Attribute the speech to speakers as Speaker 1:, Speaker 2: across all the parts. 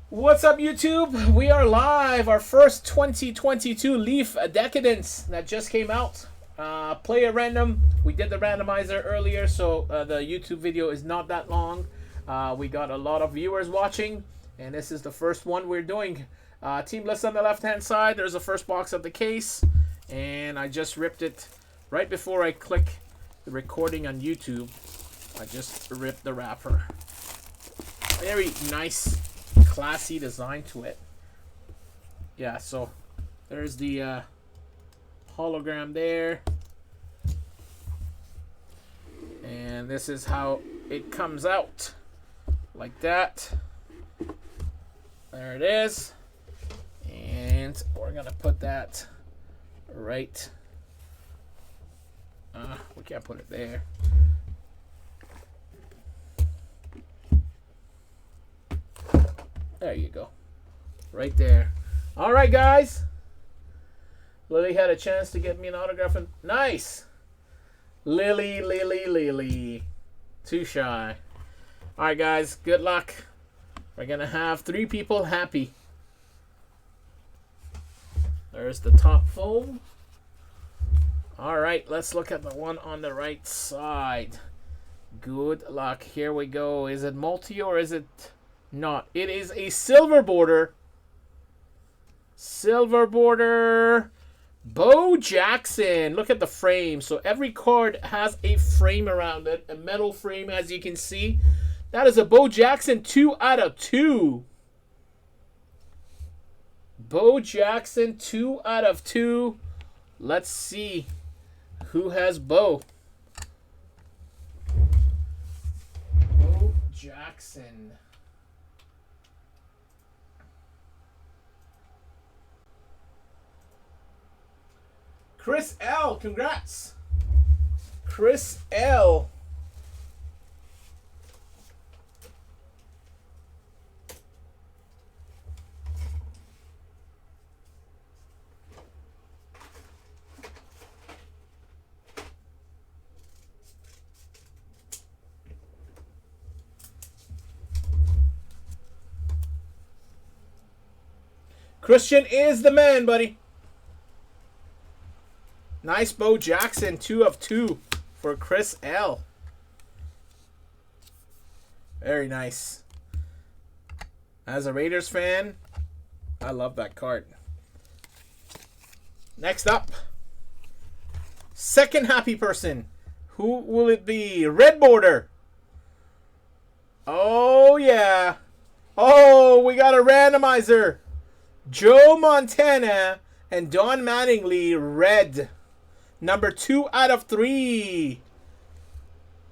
Speaker 1: What's up, YouTube? We are live. Our first 2022 Leaf Decadence that just came out. Play a random. We did the randomizer earlier, so the YouTube video is not that long. We got a lot of viewers watching, and this is the first one we're doing. Team list on the left-hand side. There's the first box of the case, and I just ripped it right before I click the recording on YouTube. I just ripped the wrapper. Very nice, classy design to it. Yeah, so there's the hologram there, and this is how it comes out, like that. There it is, and we're gonna put that right. We can't put it there. There you go. Right there. All right, guys. Lily had a chance to get me an autograph. And nice. Lily. Too shy. All right, guys. Good luck. We're going to have 3 people happy. There's the top foam. All right. Let's look at the one on the right side. Good luck. Here we go. Is it multi or is it... not? It is a silver border. Silver border. Bo Jackson. Look at the frame. So every card has a frame around it. A metal frame, as you can see. That is a Bo Jackson 2 out of 2. Bo Jackson 2 out of 2. Let's see who has Bo. Bo Jackson. Chris L, congrats. Chris L. Christian is the man, buddy. Nice Bo Jackson, 2 of 2 for Chris L. Very nice. As a Raiders fan, I love that card. Next up, second happy person. Who will it be? Red border. Oh, yeah. Oh, we got a randomizer. Joe Montana and Don Mattingly, red. Number 2 out of 3.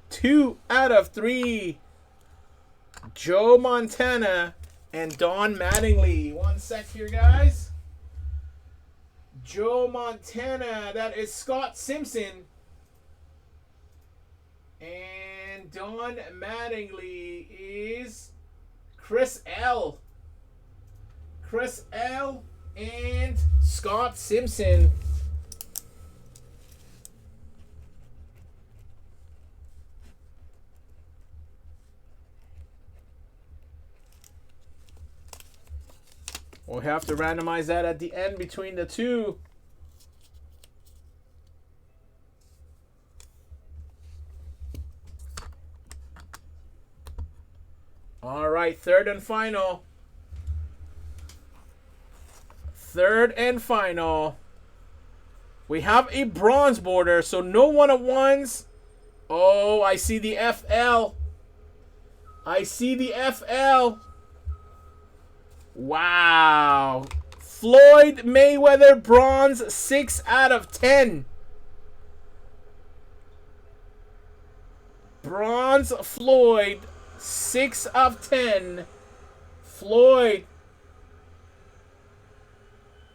Speaker 1: 2 out of 3. Joe Montana and Don Mattingly. One sec here, guys. Joe Montana. That is Scott Simpson. And Don Mattingly is Chris L. Chris L. and Scott Simpson. We'll have to randomize that at the end between the two. All right, third and final. Third and final. We have a bronze border, so no one-of-ones. Oh, I see the FL. I see the FL. Wow. Floyd Mayweather bronze, 6 out of 10. Bronze Floyd, 6 of 10. Floyd.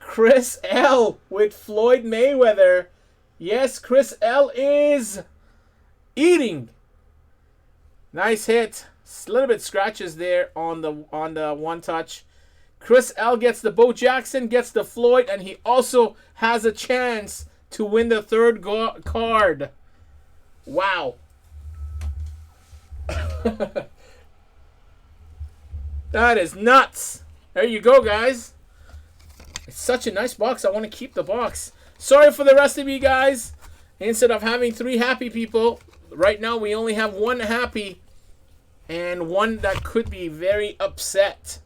Speaker 1: Chris L with Floyd Mayweather. Yes, Chris L is eating. Nice hit. A little bit scratches there on the one touch. Chris L gets the Bo Jackson, gets the Floyd, and he also has a chance to win the third card. Wow. That is nuts. There you go, guys. It's such a nice box. I want to keep the box. Sorry for the rest of you guys. Instead of having 3 happy people, right now we only have 1 happy and 1 that could be very upset.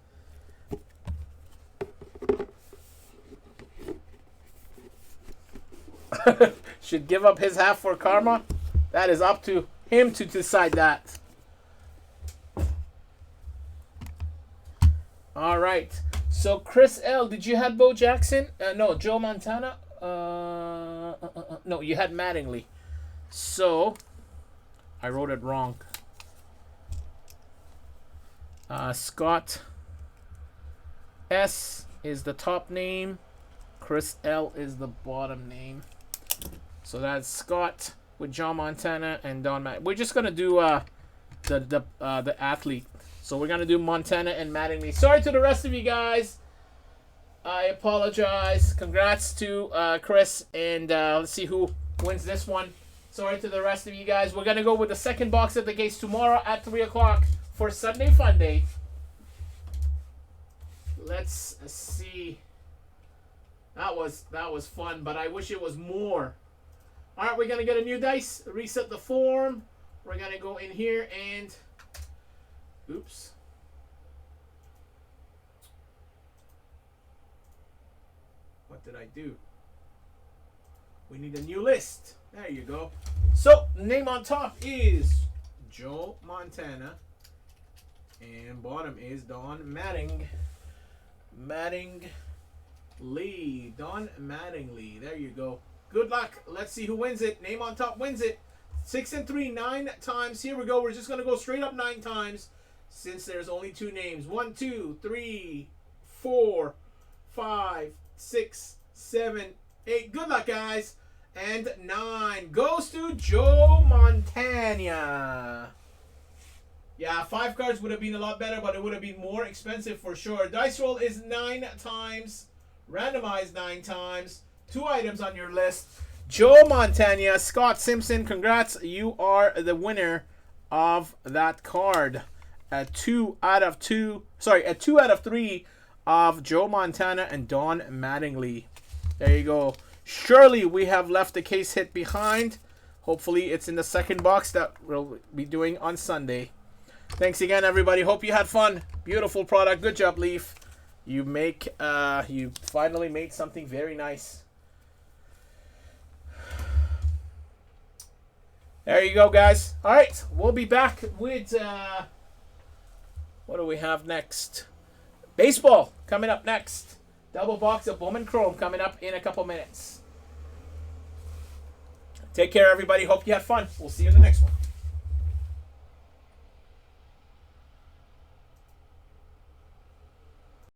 Speaker 1: Should give up his half for karma? That is up to him to decide that. All right. So Chris L, did you have Bo Jackson? No, Joe Montana. No, you had Mattingly. So I wrote it wrong. Scott S is the top name. Chris L is the bottom name. So that's Scott with John Montana and Don Matt. We're just gonna do the athlete. So we're gonna do Montana and Mattingly. Sorry to the rest of you guys. I apologize. Congrats to Chris, and let's see who wins this one. Sorry to the rest of you guys. We're gonna go with the second box at the gates tomorrow at 3 o'clock for Sunday Fun Day. Let's see. That was fun, but I wish it was more. All right, we're gonna get a new dice. Reset the form. We're gonna go in here and. Oops. What did I do? We need a new list. There you go. So, name on top is Joe Montana. And bottom is Don Mattingly. Don Mattingly. There you go. Good luck. Let's see who wins it. Name on top wins it. 6 and 3, 9 times. Here we go. We're just going to go straight up 9 times since there's only 2 names. 1, 2, 3, 4, 5, 6, 7, 8. Good luck, guys. And 9 goes to Joe Montana. Yeah, 5 cards would have been a lot better, but it would have been more expensive for sure. Dice roll is 9 times. Randomized 9 times. 2 items on your list. Joe Montana, Scott Simpson, congrats. You are the winner of that card. A 2 out of 3 of Joe Montana and Don Mattingly. There you go. Surely we have left the case hit behind. Hopefully it's in the second box that we'll be doing on Sunday. Thanks again, everybody. Hope you had fun. Beautiful product. Good job, Leaf. You finally made something very nice. There you go, guys. All right, we'll be back with what do we have next? Baseball coming up next. Double box of Bowman Chrome coming up in a couple minutes. Take care, everybody. Hope you had fun. We'll see you in the next one.